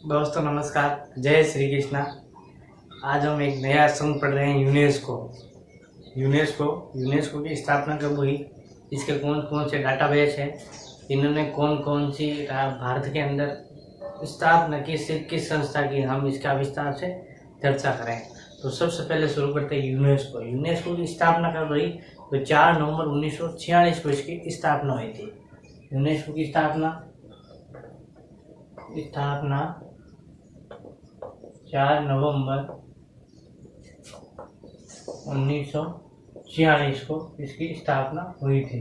दोस्तों नमस्कार, जय श्री कृष्णा। आज हम एक नया संघ पढ़ रहे हैं यूनेस्को। यूनेस्को की स्थापना कब हुई, इसके कौन कौन से डाटाबेस है, इन्होंने कौन कौन सी भारत के अंदर स्थापना किस संस्था की, हम इसका विस्तार से चर्चा करें। तो सबसे पहले शुरू करते हैं यूनेस्को की स्थापना कब हुई, तो 4 नवंबर 1946 को इसकी स्थापना हुई थी। यूनेस्को की स्थापना 4 नवंबर 1946 को इसकी स्थापना हुई थी।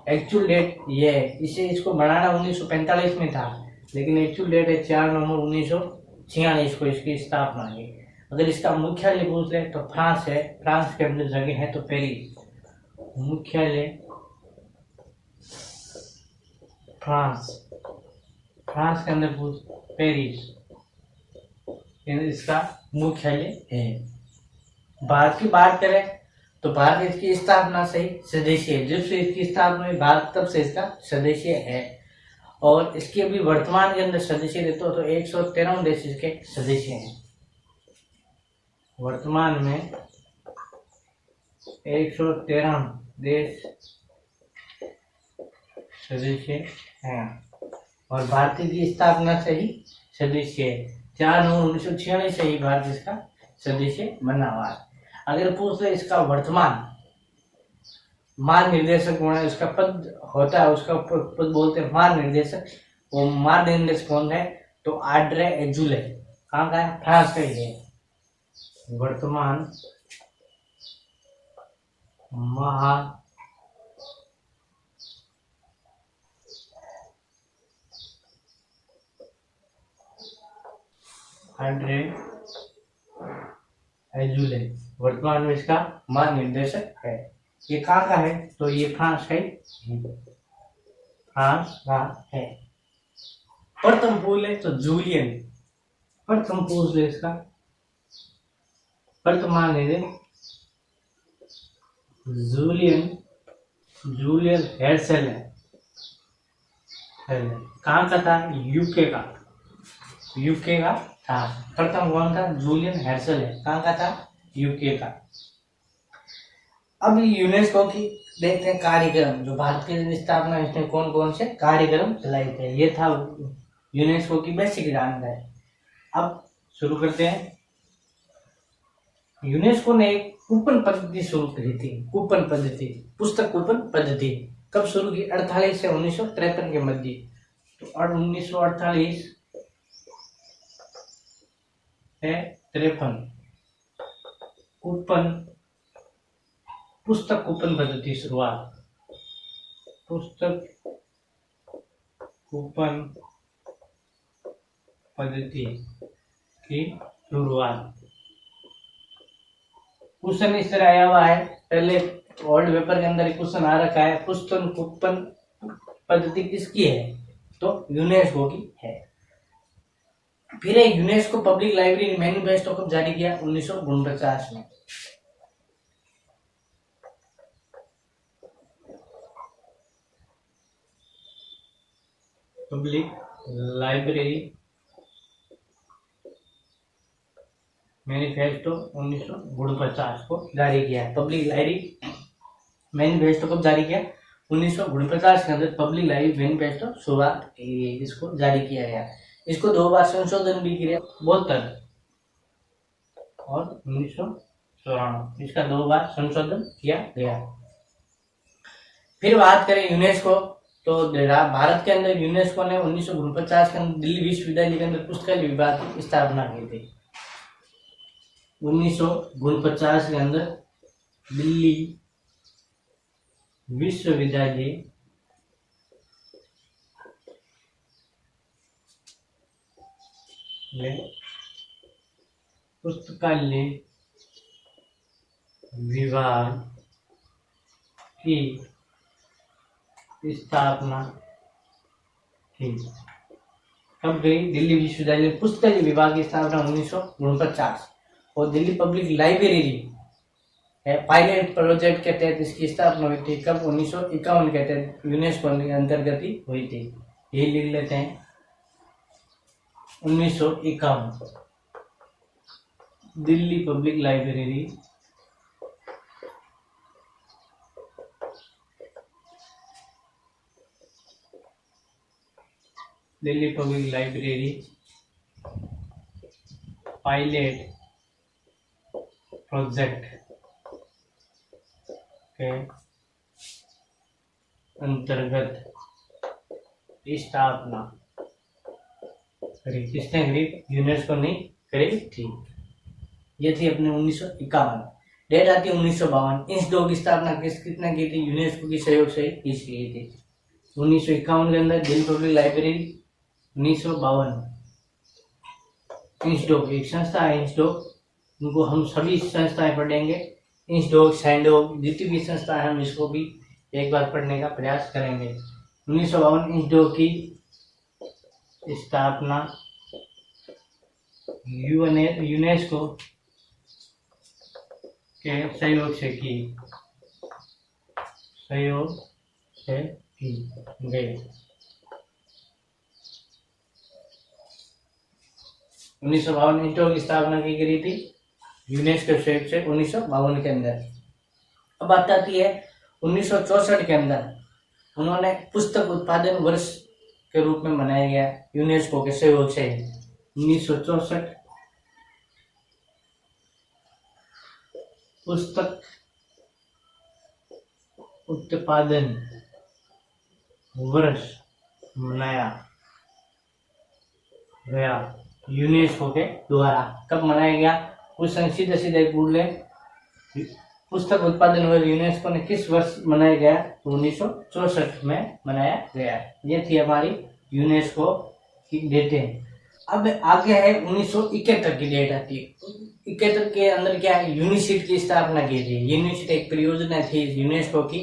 एक्चुअल डेट ये है, इसको बनाना 1945 में था, लेकिन एक्चुअल डेट है 4 नवंबर 1946 को इसकी स्थापना हुई। अगर इसका मुख्यालय पूछ ले तो फ्रांस है, फ्रांस के अंदर जगह है तो पेरिस। मुख्यालय फ्रांस के अंदर पूछ पेरिस, इसका मुख्यालय है। भारत की बात करें तो भारत इसकी स्थापना से ही सदस्य है। जब से इसकी स्थापना हुई भारत तब से इसका सदस्य है, और इसके अभी वर्तमान के अंदर सदस्य देखो तो 113 देश इसके सदस्य हैं। वर्तमान में 113 देश सदस्य हैं, और भारत की स्थापना से ही सदस्य है। 4 नवंबर 1946 से ही भारत इसका सदस्य बना हुआ है। अगर पूछ ले इसका वर्तमान महानिर्देशक कौन है, उसका पद होता है, उसका पद बोलते हैं महानिर्देशक। वो महानिर्देशक कौन है, तो आड्रे एजुले। कहाँ का है, फ्रांस का ही है। वर्तमान आड्रे एजुले वर्तमान में इसका महानिर्देशक है। ये कहाँ का है, तो ये फ्रांस का ही, फ्रांस का है। प्रथम पूछ ले तो जूलियन, प्रथम पूछ ले इसका प्रथम महानिर्देशक जूलियन हेर्शेल है। कहाँ का था, यूके का था। प्रथम कौन था, जूलियन हेर्शेल है। कहाँ का था, यूके का। अब यूनेस्को की देखते हैं कार्यक्रम, जो भारत की स्थापना इसने कौन कौन से कार्यक्रम चलाए थे। ये था यूनेस्को की बेसिक जानकारी। अब शुरू करते हैं। यूनेस्को ने एक कूपन पद्धति शुरू करी थी। कूपन पद्धति, पुस्तक कूपन पद्धति कब शुरू की, 48 से 1953 के मध्य। तो 1948 से 53 पुस्तक कूपन पद्धति शुरुआत, पुस्तक कूपन पद्धति की शुरुआत। क्वेश्चन इस तरह आया हुआ है, पहले ओल्ड पेपर के अंदर क्वेश्चन आ रखा है, पुस्तक कूपन पद्धति किसकी है, तो यूनेस्को की है। फिर यूनेस्को पब्लिक लाइब्रेरी मैनिफेस्टो कब जारी किया, 1949 में। पब्लिक लाइब्रेरी मैनिफेस्टो 1949 को जारी किया। पब्लिक लाइब्रेरी मैनिफेस्टो कब जारी किया, 1949 के अंदर पब्लिक लाइब्रेरी मैनिफेस्टो शुरुआत इसको जारी किया गया। इसको 2 बार संशोधन भी किया, 72 और 1994, इसका 2 बार संशोधन किया गया। फिर बात करें यूनेस्को, तो भारत के अंदर यूनेस्को ने 1949 के अंदर दिल्ली विश्वविद्यालय के अंदर पुस्तकालय विभाग की स्थापना की थी। 1949 के अंदर दिल्ली विश्वविद्यालय पुस्तकालय विभाग की स्थापना की। कब गई, दिल्ली विश्वविद्यालय पुस्तकालय विभाग की स्थापना 1949, और दिल्ली पब्लिक लाइब्रेरी है पायलट प्रोजेक्ट के तहत इसकी स्थापना हुई थी। कब, 1951 के तहत यूनेस्को के अंतर्गत ही हुई थी। ये लिख लेते हैं। 1951 Delhi public library pilot project के अंतर्गत स्थापना करी। किसने करी? यूनेस्को ने करी थी। ये थी अपने 1951। डेट आती है 1952। इस दो की स्थापना किसने की थी? यूनेस्को के सहयोग से की गई थी। 1951 के अंदर दिल्ली पब्लिक लाइब्रेरी, 1952 इंस्डोक एक संस्था है। इंस्डोक, उनको हम सभी संस्थाएं पढ़ेंगे। इंस्डोक, सैंडोक, जितनी भी संस्था है हम इसको भी एक बार पढ़ने का प्रयास करेंगे। 1952 इंस्डोक की स्थापना यूनेस्को के सहयोग से की गई। 1952 इंस्डोक की स्थापना की गई थी यूनेस्को के सहयोग से 1952 के अंदर। अब बात आती है 1964 के अंदर। उन्होंने पुस्तक उत्पादन वर्ष के रूप में मनाया गया यूनेस्को के सहयोग से। 1964 पुस्तक उत्पादन वर्ष मनाया गया यूनेस्को के द्वारा। कब मनाया गया? कुछ सीधे सीधे बोल ले। पुस्तक उत्पादन वर्ष यूनेस्को ने किस वर्ष मनाया गया? 1964 में मनाया गया। ये थी हमारी यूनेस्को की डेटें। अब आगे है 1971 की डेट आती है। 71 के अंदर क्या है? यूनिसिट की स्थापना की थी। यूनिसिट एक परियोजना थी यूनेस्को की,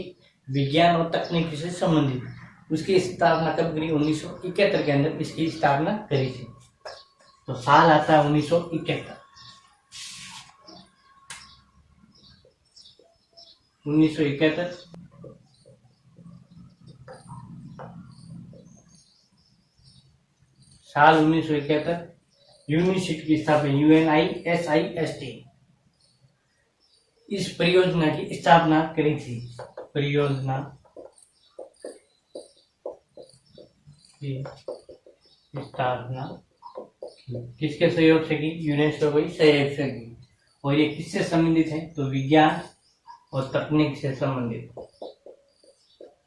विज्ञान और तकनीक से संबंधित। उसकी स्थापना कब करी? 1971 के अंदर इसकी स्थापना करी थी। तो साल आता है 1971। 1971 साल 1971 यूनिसिट की स्थापना UNISIST इस परियोजना की स्थापना करी थी। परियोजना की स्थापना किसके सहयोग से की? यूनेस्को के सहयोग से की। और ये किससे संबंधित है? तो विज्ञान और तकनीक से संबंधित।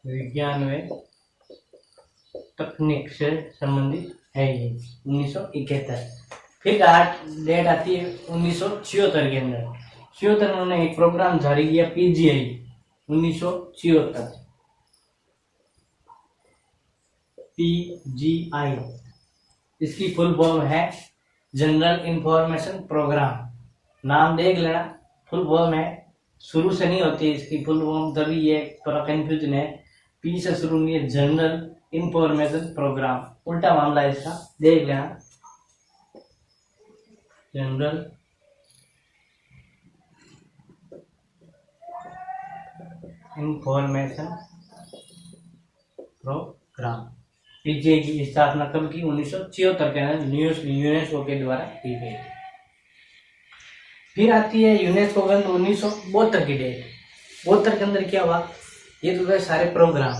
विज्ञान व तकनीक से संबंधित है ये 1971। फिर डेट आती है 1976 के अंदर। 76 उन्होंने एक प्रोग्राम जारी किया PGI 1976। PGI इसकी फुल फॉर्म है जनरल इंफॉर्मेशन प्रोग्राम। नाम देख लेना, फुल फॉर्म है, शुरू से नहीं होती इसकी फुल फॉर्म, तभी ये थोड़ा कंफ्यूजन है। पी से शुरू नहीं है, जनरल इंफॉर्मेशन प्रोग्राम, उल्टा मामला है इसका, देख लेना। General information programme. पीजीआई की स्थापना कब की? 1976 के अंदर यूनेस्को के द्वारा की गई। फिर आती है यूनेस्को के अंदर 1972 की डेट। 72 के अंदर क्या हुआ? ये तो गए सारे प्रोग्राम।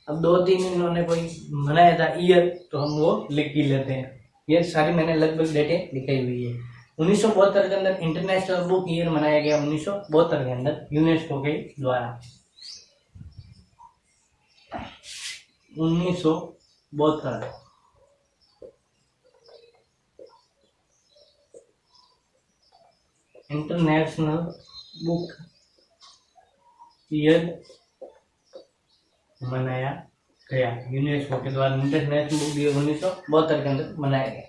अब 2-3 इन्होंने कोई मनाया था ईयर, तो हम वो लिख ही लेते हैं। ये सारी मैंने लगभग डेटें लिखाई हुई है। 1972 के अंदर इंटरनेशनल बुक ईयर मनाया गया 1972 के अंदर यूनेस्को के द्वारा। 1972 इंटरनेशनल बुक ईयर मनाया गया यूनेस्को के द्वारा। इंटरनेशनल बुक ईयर 1972 के अंदर मनाया गया।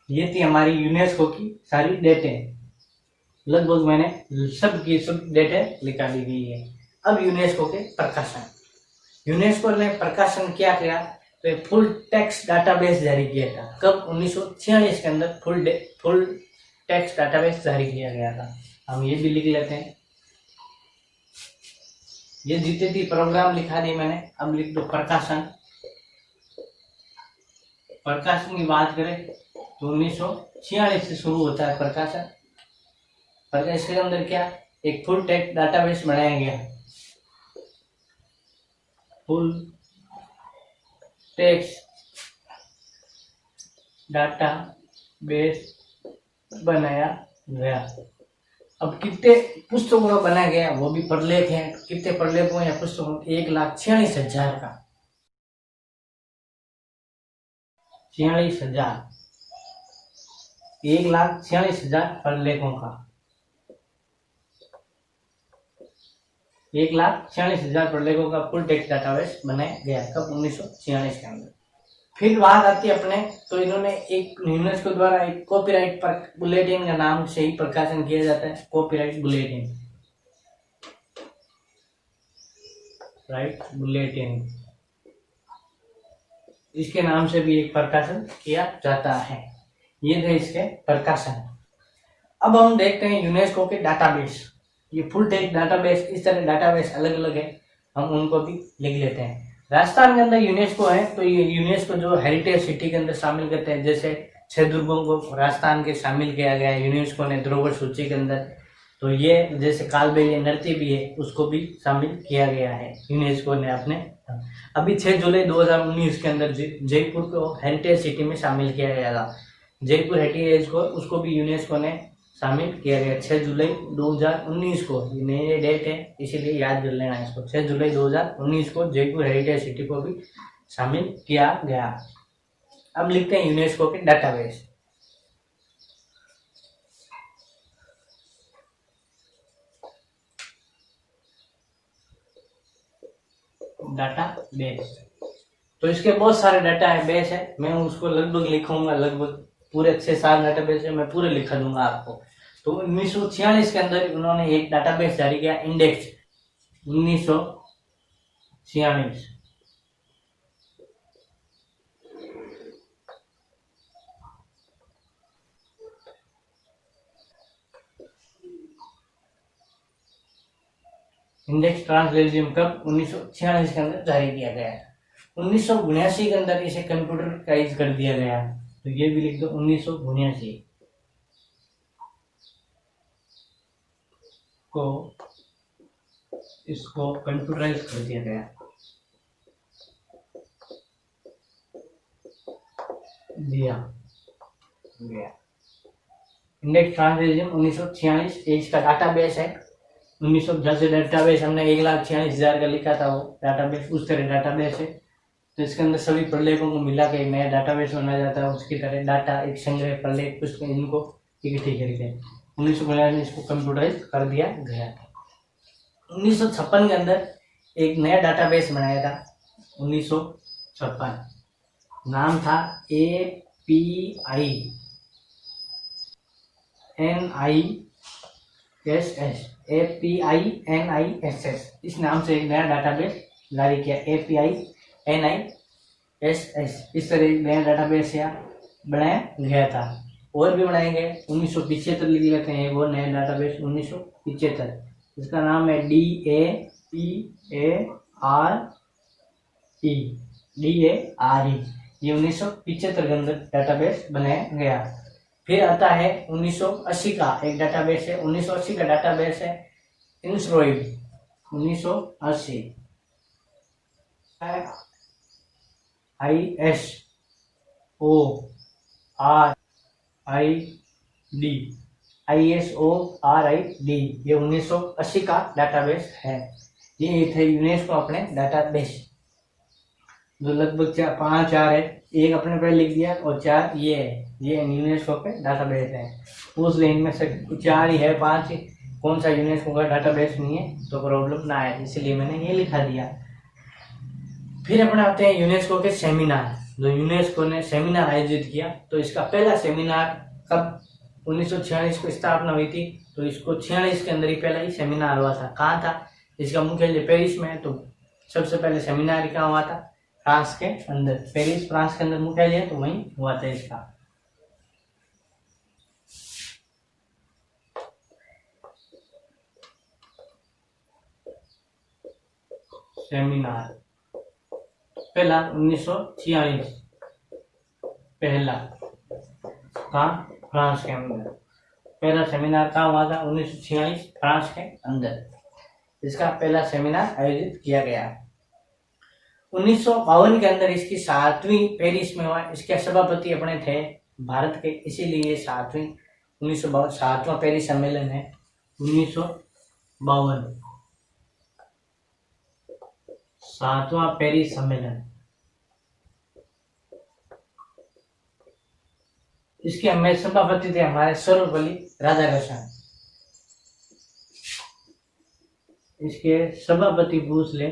ये थी हमारी यूनेस्को की सारी डेटें। लगभग मैंने सब डेटें लिखा दी गई है। अब यूनेस्को के प्रकाशन। यूनेस्को ने प्रकाशन क्या किया? तो फुल टेक्स्ट डाटाबेस जारी किया था। कब? 1946 के अंदर फुल टेक्स्ट डाटाबेस जारी किया गया था। हम ये भी लिख लेते हैं। ये जितने भी प्रोग्राम लिखा दी मैंने, अब लिख दो प्रकाशन। प्रकाशन की बात करें तो 1946 से शुरू होता है प्रकाशन। पर इसके अंदर क्या, एक फुल टेक्स्ट डाटाबेस बनाया गया, फुल टेक्स्ट डाटा बेस बनाया गया। अब कितने पुस्तकों का बनाया गया वो भी प्रलेख है। कितने प्रलेखों या पुस्तकों, 1,46,000 का, 46,000, 1,46,000 प्रलेखों का, 1,46,000 प्रलेखों का फुल टेक्स्ट डाटाबेस बनाया गया। कब? 1946 के अंदर। फिर बात आती है अपने, तो इन्होंने एक यूनेस्को द्वारा एक कॉपीराइट पर बुलेटिन का नाम से ही प्रकाशन किया जाता है, कॉपीराइट बुलेटिन, राइट बुलेटिन, इसके नाम से भी एक प्रकाशन किया जाता है। ये थे इसके प्रकाशन। अब हम देखते हैं यूनेस्को के डाटाबेस। ये फुल टेक्स्ट डाटाबेस, इस तरह डाटाबेस अलग अलग है, हम उनको भी लिख लेते हैं। राजस्थान के अंदर यूनेस्को है, तो ये यूनेस्को जो हेरिटेज सिटी के अंदर शामिल करते हैं, जैसे 6 दुर्गों को राजस्थान के शामिल किया गया है यूनेस्को ने धरोहर सूची के अंदर। तो ये जैसे कालबेलिया नृत्य भी है, उसको भी शामिल किया गया है यूनेस्को ने अपने। अभी 6 जुलाई 2019 के अंदर जयपुर को हेरिटेज सिटी में शामिल किया गया था। जयपुर हेरिटेज को, उसको भी यूनेस्को ने शामिल किया गया 6 जुलाई 2019 को। ये नई डेट है, इसीलिए याद कर लेना इसको। 6 जुलाई 2019 को जयपुर हेरिटेज सिटी को भी शामिल किया गया। अब लिखते हैं यूनेस्को के डाटाबेस। डाटाबेस, तो इसके बहुत सारे डाटा बेस है, मैं उसको लगभग लिखूंगा, लगभग पूरे 6-7 डाटाबेस है, मैं पूरे लिखा दूंगा आपको। तो 1946 के अंदर उन्होंने एक डाटाबेस जारी किया, इंडेक्स 1946। इंडेक्स ट्रांसलेजियम कब? 1946 के अंदर जारी किया गया है। 1979 के अंदर इसे कंप्यूटराइज कर दिया गया, तो ये भी लिख दो 1979 को इसको कंप्यूटराइज कर दिया गया। इंडेक्स ट्रांसलेजियम 1946 इसका डाटाबेस है। 1910 डाटाबेस हमने 1,46,000 का लिखा था, वो डाटाबेस उस तरह डाटाबेस है। तो इसके अंदर सभी प्रलेखों को मिला के एक नया डाटाबेस बनाया जाता है। उसकी तरह डाटा, एक संग्रह, प्रलेख, पुस्तक, इनको इकट्ठी करके 1952 में इसको कंप्यूटराइज कर दिया गया था। 1956 के अंदर एक नया डाटाबेस बनाया था, 1956, नाम था API NISS, API NISS, इस नाम से एक नया डाटाबेस जारी किया, API NISS। इस तरह एक नया डाटाबेस बनाया गया था। और भी बनाए गए। 1975 लिख लेते हैं, वो नया डाटाबेस 1975, इसका नाम है DARE। ये 1975 के अंदर डाटाबेस बनाया गया। फिर आता है 1980 का एक डाटाबेस है, 1980 का डाटाबेस है इंसरोइड, 1980, ISORID, ये 1980 का डाटाबेस है। ये थे यूनेस्को अपने डाटाबेस, जो लगभग 5-4 है। एक अपने पे लिख दिया और 4 ये है, ये यूनेस्को के डाटाबेस है। उस लाइन में से 4 ही है, 5 ही, कौन सा यूनेस्को का डाटाबेस नहीं है तो प्रॉब्लम ना आए, इसलिए मैंने ये लिखा दिया। फिर अपने आते हैं यूनेस्को के सेमिनार, जो यूनेस्को ने सेमिनार आयोजित किया। तो इसका पहला सेमिनार कब? 1946 को स्थापना हुई थी, तो इसको 46 के अंदर ही पहला ही सेमिनार हुआ था। कहाँ था? इसका मुख्यालय पेरिस में है। तो सबसे पहले सेमिनार कहाँ हुआ था? फ्रांस के अंदर, पेरिस फ्रांस के अंदर मुख्यालय है, तो वहीं हुआ था इसका सेमिनार। पहला 1946 पहला कहाँ? फ्रांस के अंदर। पहला सेमिनार कहाँ हुआ था? 1946 फ्रांस के अंदर इसका पहला सेमिनार आयोजित किया गया। 1952 के अंदर इसकी 7वीं पेरिस में हुआ। इसके सभापति अपने थे भारत के, इसीलिए 1952 7वां पेरिस सम्मेलन है। 1952 7वां पेरिस सम्मेलन। इसके हमें सभापति थे हमारे सर्वपल्ली राधाकृष्णन। इसके सभापति पूछ ले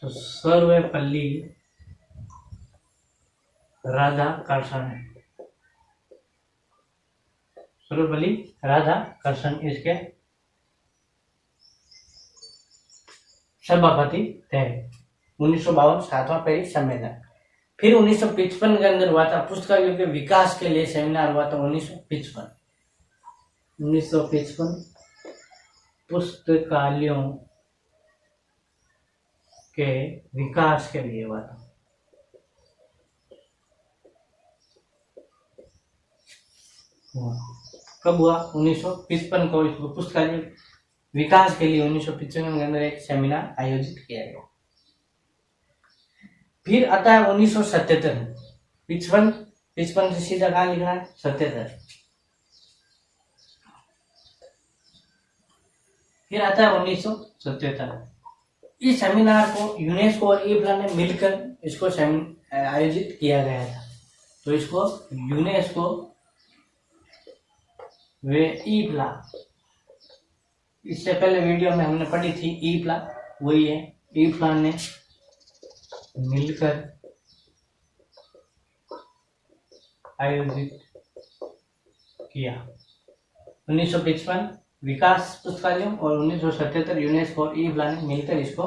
तो सर्वपल्ली राधाकृष्णन है। सर्वपल्ली राधाकृष्णन इसके सभापति थे। 1952 7वां पेरिस सम्मेलन। फिर 1955 के अंदर हुआ था पुस्तकालयों के विकास के लिए सेमिनार हुआ था। 1955 पुस्तकालयों के विकास के लिए हुआ था। कब हुआ? 1955 को इसको पुस्तकालय विकास के लिए 1955 के अंदर एक सेमिनार आयोजित किया गया। फिर आता है 1977। 55 से सीधा कहाँ लिखना है? 77। फिर आता है 1977। इस सेमिनार को यूनेस्को और ईप्ला ने मिलकर इसको आयोजित किया गया था। तो इसको यूनेस्को वे ईप्ला, इससे पहले वीडियो में हमने पढ़ी थी ईप्ला, वही है। ईप्ला ने मिलकर आयोजित किया। 1955 विकास पुस्तकालयों और 1977 यूनेस्को और ईप्ला ने मिलकर इसको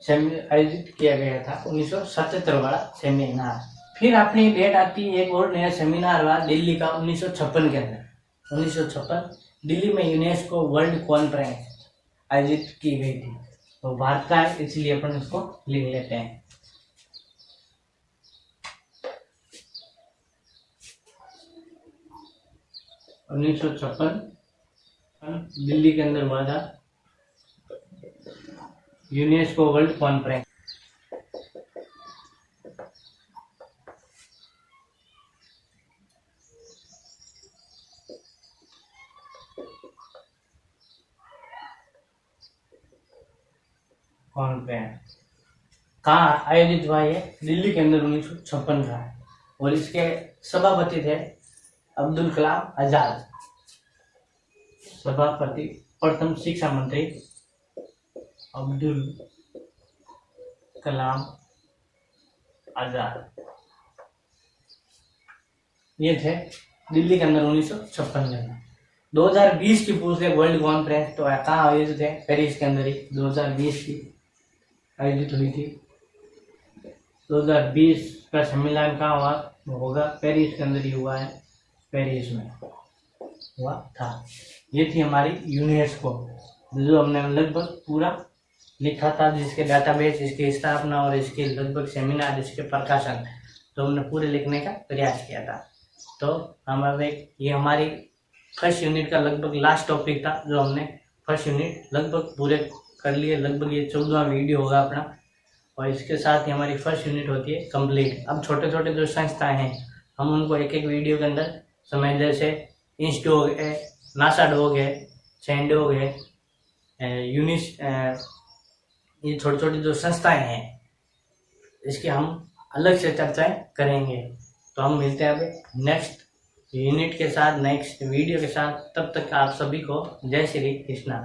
आयोजित किया गया था। 1977 वाला सेमिनार। फिर अपनी डेट आती है एक और नया सेमिनार हुआ दिल्ली का 1956 के अंदर। 1956 दिल्ली में यूनेस्को वर्ल्ड कॉन्फ्रेंस आयोजित की गई थी। तो भारत का है इसलिए अपन इसको लिख लेते हैं। उन्नीस सौ 56 दिल्ली के अंदर हुआ था यूनेस्को वर्ल्ड कॉन्फ्रेंस। कॉन्फ्रेंस कहाँ आयोजित हुआ है? दिल्ली के अंदर 1956 का है। और इसके सभापति थे अब्दुल कलाम आजाद। सभापति प्रथम शिक्षा मंत्री अब्दुल कलाम आजाद ये थे दिल्ली के अंदर 1956 में। 2020 की पूछ ले वर्ल्ड कॉन्फ्रेंस तो कहाँ आयोजित है? पेरिस के अंदर ही 2020 की आयोजित हुई थी। 2020 का सम्मेलन कहाँ हुआ? होगा पेरिस के अंदर ही हुआ है। पेरिस में हुआ था। ये थी हमारी यूनेस्को जो हमने लगभग पूरा लिखा था, जिसके डाटाबेस, इसकी स्थापना और इसके लगभग सेमिनार, इसके प्रकाशन तो हमने पूरे लिखने का प्रयास किया था। तो हमारे ये हमारी फर्स्ट यूनिट का लगभग लास्ट टॉपिक था जो हमने फर्स्ट यूनिट लगभग पूरे कर लिए। लगभग ये 14वां वीडियो होगा अपना और इसके साथ ही हमारी फर्स्ट यूनिट होती है कंप्लीट। अब छोटे छोटे जो संस्थाएं हैं हम उनको एक एक वीडियो के अंदर समय, जैसे इंस्टोग है, नासा डॉग है, सैंडोग है, यूनिस, ये छोटी छोटी जो संस्थाएं हैं इसकी हम अलग से चर्चाएं करेंगे। तो हम मिलते हैं अभी नेक्स्ट यूनिट के साथ, नेक्स्ट वीडियो के साथ। तब तक आप सभी को जय श्री कृष्णा।